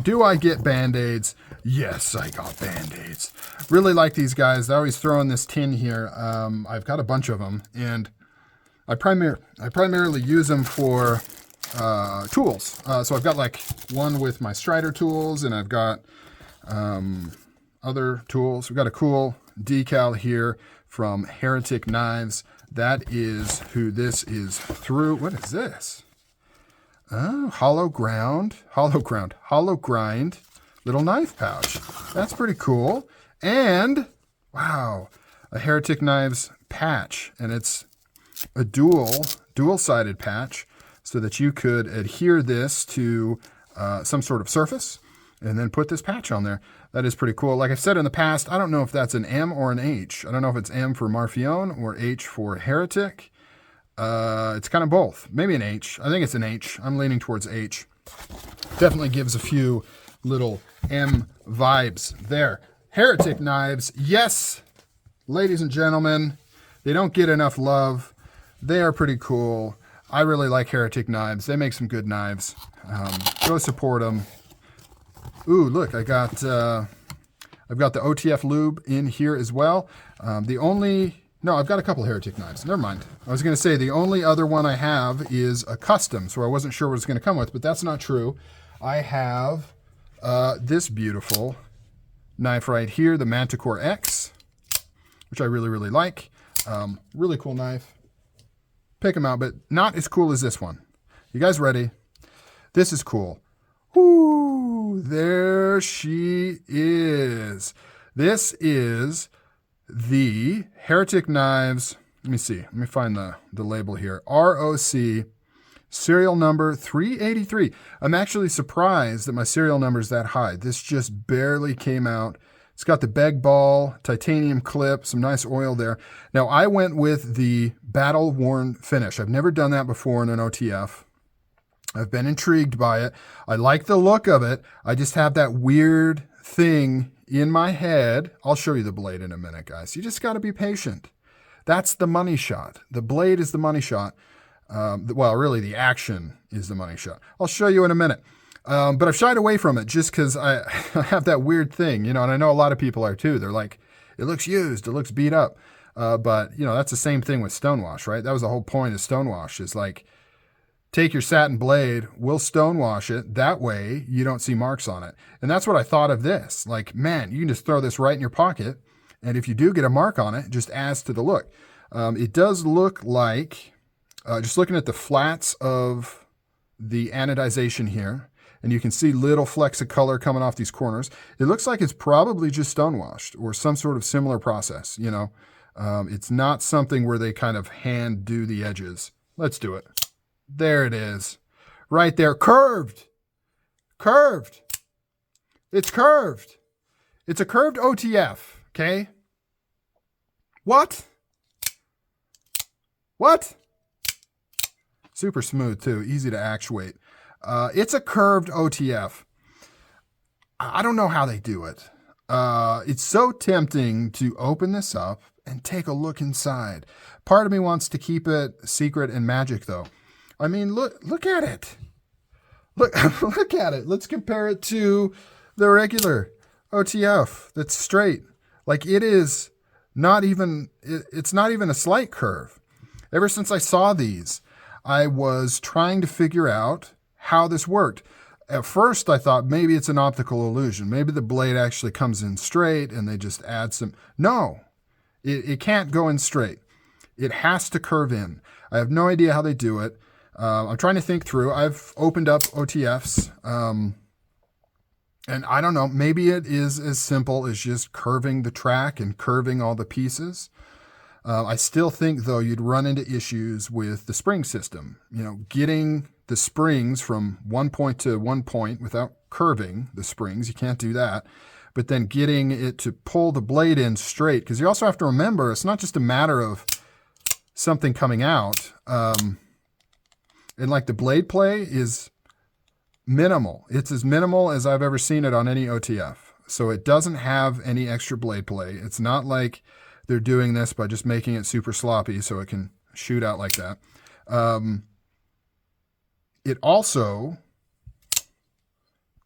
Do I get Band-Aids? Yes, I got Band-Aids. Really like these guys. I always throw in this tin here. I've got a bunch of them, and I primarily use them for tools. So I've got like one with my Strider tools, and I've got other tools. We've got a cool decal here from Heretic Knives. That is who this is through. What is this? Oh, hollow grind little knife pouch. That's pretty cool. And wow, a Heretic Knives patch, and it's a dual-sided patch so that you could adhere this to some sort of surface and then put this patch on there. That is pretty cool. Like I've said in the past, I don't know if that's an M or an H. I don't know if it's M for Marfione or H for Heretic. It's kind of both. Maybe an H. I think it's an H. I'm leaning towards H. Definitely gives a few little M vibes there. Heretic Knives. Yes, ladies and gentlemen, they don't get enough love. They are pretty cool. I really like Heretic Knives. They make some good knives. Go support them. Ooh, look, I've got the OTF Lube in here as well. No, I've got a couple Heretic Knives. Never mind. I was going to say the only other one I have is a custom, so I wasn't sure what it's going to come with, but that's not true. I have this beautiful knife right here, the Manticore X, which I really, really like. Really cool knife. Pick them out, but not as cool as this one. You guys ready? This is cool. Woo! There she is. This is the Heretic Knives. Let me see. Let me find the label here. ROC serial number 383. I'm actually surprised that my serial number is that high. This just barely came out. It's got the beg ball, titanium clip, some nice oil there. Now, I went with the Battleworn finish. I've never done that before in an OTF. I've been intrigued by it. I like the look of it. I just have that weird thing in my head. I'll show you the blade in a minute, guys. You just got to be patient. That's the money shot. The blade is the money shot. Well, really, the action is the money shot. I'll show you in a minute. But I've shied away from it just because I have that weird thing, and I know a lot of people are too. They're like, it looks used, it looks beat up. But, that's the same thing with stonewash, right? That was the whole point of stonewash, is like, take your satin blade, we'll stonewash it. That way you don't see marks on it. And that's what I thought of this. Like, man, you can just throw this right in your pocket. And if you do get a mark on it, it just adds to the look. It does look like, just looking at the flats of the anodization here, and you can see little flecks of color coming off these corners. It looks like it's probably just stonewashed or some sort of similar process, It's not something where they kind of hand do the edges. Let's do it. There it is. Right there. Curved. Curved. It's curved. It's a curved OTF, okay? What? What? Super smooth, too. Easy to actuate. It's a curved OTF. I don't know how they do it. It's so tempting to open this up and take a look inside. Part of me wants to keep it secret and magic, though. I mean, look at it. Look at it. Let's compare it to the regular OTF that's straight. Like, it is not even, it's not even a slight curve. Ever since I saw these, I was trying to figure out how this worked. At first, I thought maybe it's an optical illusion. Maybe the blade actually comes in straight and they just add some. No, it can't go in straight. It has to curve in. I have no idea how they do it. I'm trying to think through. I've opened up OTFs, and I don't know, maybe it is as simple as just curving the track and curving all the pieces. I still think, though, you'd run into issues with the spring system. Getting the springs from one point to one point without curving the springs, you can't do that. But then getting it to pull the blade in straight, because you also have to remember, it's not just a matter of something coming out. And like the blade play is minimal. It's as minimal as I've ever seen it on any OTF. So it doesn't have any extra blade play. It's not like they're doing this by just making it super sloppy so it can shoot out like that. It also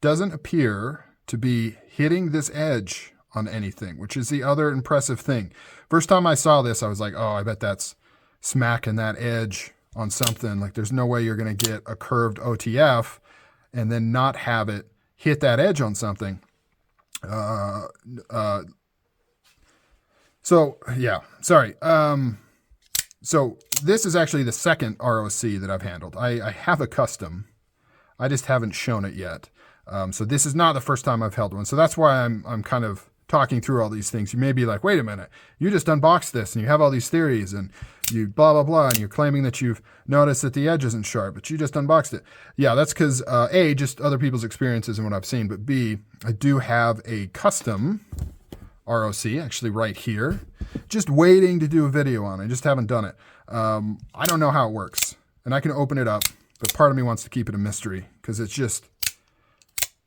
doesn't appear to be hitting this edge on anything, which is the other impressive thing. First time I saw this, I was like, oh, I bet that's smacking that edge on something. Like, there's no way you're going to get a curved OTF and then not have it hit that edge on something. So yeah, sorry. So this is actually the second ROC that I've handled. I have a custom. I just haven't shown it yet. So this is not the first time I've held one. So that's why I'm kind of talking through all these things. You may be like, wait a minute, you just unboxed this and you have all these theories and you blah, blah, blah, and you're claiming that you've noticed that the edge isn't sharp, but you just unboxed it. Yeah, that's because A, just other people's experiences and what I've seen, but B, I do have a custom ROC actually right here, just waiting to do a video on it. I just haven't done it. I don't know how it works, and I can open it up, but part of me wants to keep it a mystery because it's just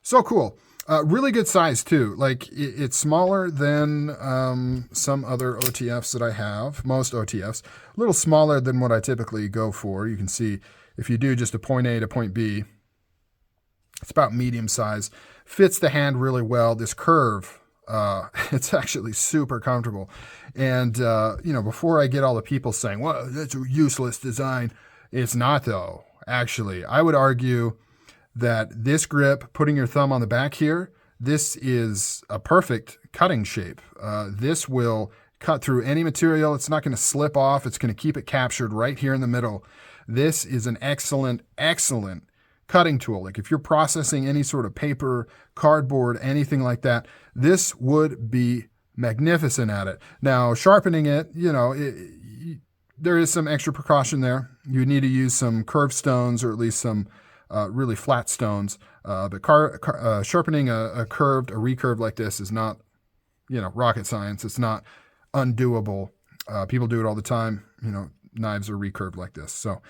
so cool. Really good size too. Like it's smaller than some other OTFs that I have, most OTFs. A little smaller than what I typically go for. You can see if you do just a point A to point B, it's about medium size. Fits the hand really well. This curve, it's actually super comfortable. And, you know, before I get all the people saying, well, that's a useless design, it's not though. Actually, I would argue that this grip, putting your thumb on the back here, this is a perfect cutting shape. This will cut through any material. It's not going to slip off. It's going to keep it captured right here in the middle. This is an excellent, excellent cutting tool. Like if you're processing any sort of paper, cardboard, anything like that, this would be magnificent at it. Now, sharpening it, you know, there is some extra precaution there. You need to use some curved stones or at least some really flat stones. But sharpening a recurve like this is not, you know, rocket science. It's not undoable. People do it all the time. You know, knives are recurved like this. So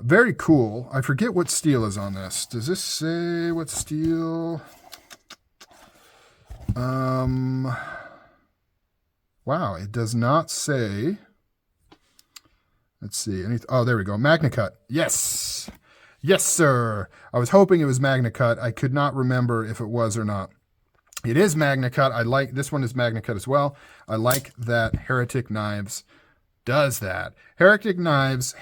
very cool. I forget what steel is on this. Does this say what steel? Wow, it does not say. Let's see. Oh, there we go. MagnaCut. Yes. Yes, sir. I was hoping it was MagnaCut. I could not remember if it was or not. It is MagnaCut. I like this one is MagnaCut as well. I like that Heretic Knives does that. Heretic Knives.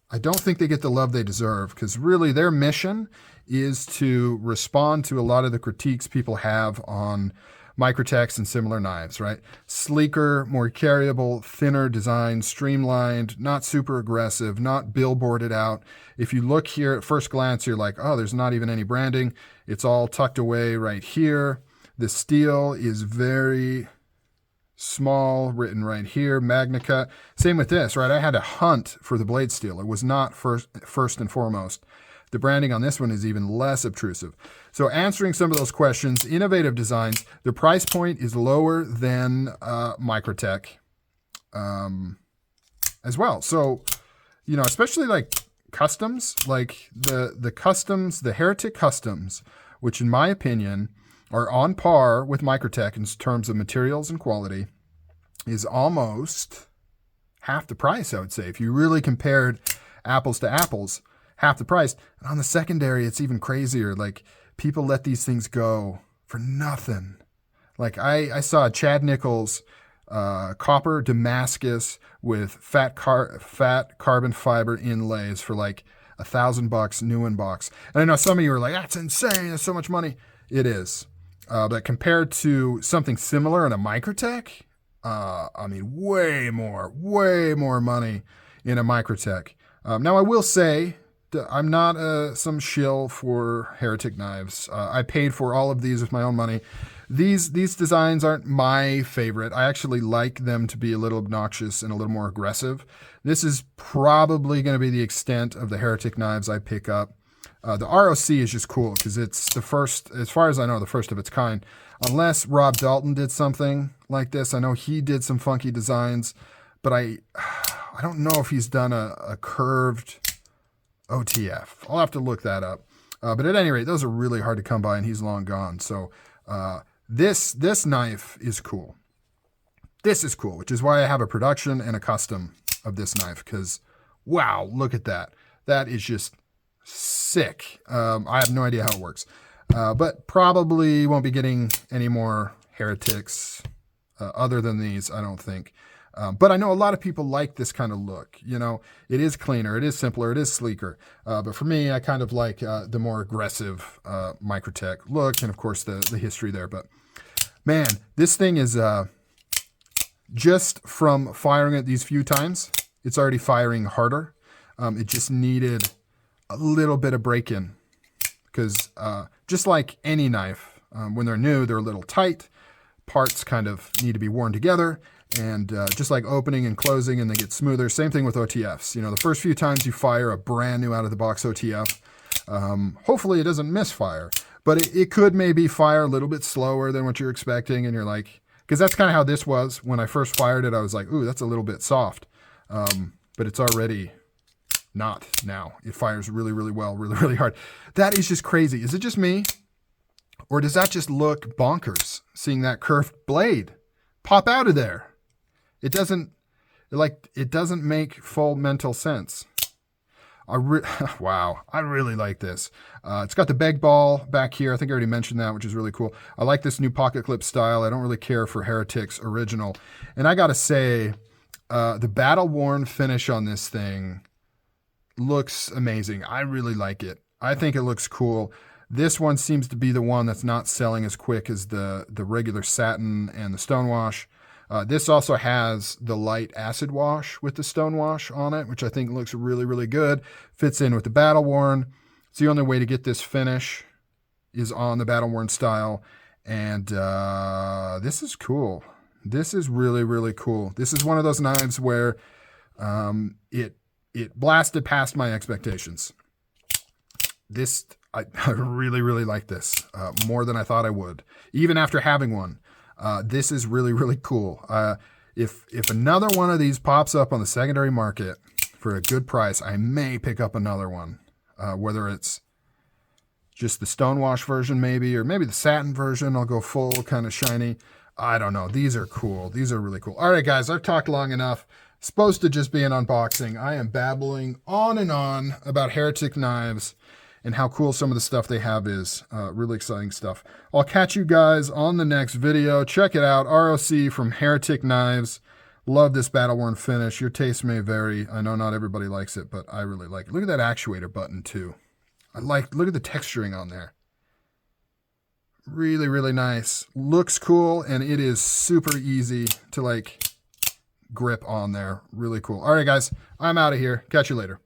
I don't think they get the love they deserve because really their mission is to respond to a lot of the critiques people have on Microtechs and similar knives, right? Sleeker, more carryable, thinner design, streamlined, not super aggressive, not billboarded out. If you look here at first glance, you're like, oh, there's not even any branding. It's all tucked away right here. The steel is very small, written right here, MagnaCut. Same with this, right? I had to hunt for the blade steel. It was not first and foremost. The branding on this one is even less obtrusive. So answering some of those questions, innovative designs, the price point is lower than Microtech as well. So, you know, especially like customs, like the customs, the Heretic customs, which in my opinion are on par with Microtech in terms of materials and quality, is almost half the price, I would say. If you really compared apples to apples, half the price. And on the secondary, it's even crazier. Like people let these things go for nothing. Like I saw a Chad Nichols copper Damascus with fat carbon fiber inlays for like $1,000 new in box. And I know some of you are like, that's insane. That's so much money. It is. But compared to something similar in a Microtech, I mean, way more money in a Microtech. Now I will say, I'm not some shill for Heretic Knives. I paid for all of these with my own money. These designs aren't my favorite. I actually like them to be a little obnoxious and a little more aggressive. This is probably going to be the extent of the Heretic Knives I pick up. The ROC is just cool because it's the first, as far as I know, the first of its kind. Unless Rob Dalton did something like this. I know he did some funky designs, but I don't know if he's done a curved OTF. I'll have to look that up. But at any rate, those are really hard to come by and he's long gone. So this knife is cool. This is cool, which is why I have a production and a custom of this knife because, wow, look at that. That is just sick. I have no idea how it works, but probably won't be getting any more Heretics other than these, I don't think. But I know a lot of people like this kind of look. You know, it is cleaner, it is simpler, it is sleeker. But for me, I kind of like the more aggressive Microtech look, and of course the history there. But man, this thing is just from firing it these few times, it's already firing harder. It just needed a little bit of break-in because just like any knife, when they're new, they're a little tight. Parts kind of need to be worn together. And just like opening and closing and they get smoother, same thing with OTFs. You know, the first few times you fire a brand new out of the box OTF, hopefully it doesn't misfire, but it could maybe fire a little bit slower than what you're expecting. And you're like, because that's kind of how this was when I first fired it. I was like, ooh, that's a little bit soft, but it's already not now. It fires really, really well, really, really hard. That is just crazy. Is it just me? Or does that just look bonkers, seeing that curved blade pop out of there? It doesn't make full mental sense. Wow, I really like this. It's got the beg ball back here. I think I already mentioned that, which is really cool. I like this new pocket clip style. I don't really care for Heretic's original. And I gotta say, the Battleworn finish on this thing looks amazing. I really like it. I think it looks cool. This one seems to be the one that's not selling as quick as the regular satin and the stonewash. This also has the light acid wash with the stonewash on it, which I think looks really, really good. Fits in with the Battleworn. It's the only way to get this finish is on the Battleworn style. And this is cool. This is really, really cool. This is one of those knives where it blasted past my expectations. I really, really like this more than I thought I would, even after having one. This is really, really cool. If another one of these pops up on the secondary market for a good price, I may pick up another one, whether it's just the stonewash version maybe, or maybe the satin version. I'll go full kind of shiny. I don't know. These are cool. These are really cool. All right, guys, I've talked long enough. Supposed to just be an unboxing. I am babbling on and on about Heretic knives and how cool some of the stuff they have is. Really exciting stuff. I'll catch you guys on the next video. Check it out. ROC from Heretic Knives. Love this Battleworn finish. Your taste may vary. I know not everybody likes it, but I really like it. Look at that actuator button too. Look at the texturing on there. Really, really nice. Looks cool, and it is super easy to grip on there. Really cool. All right, guys, I'm out of here. Catch you later.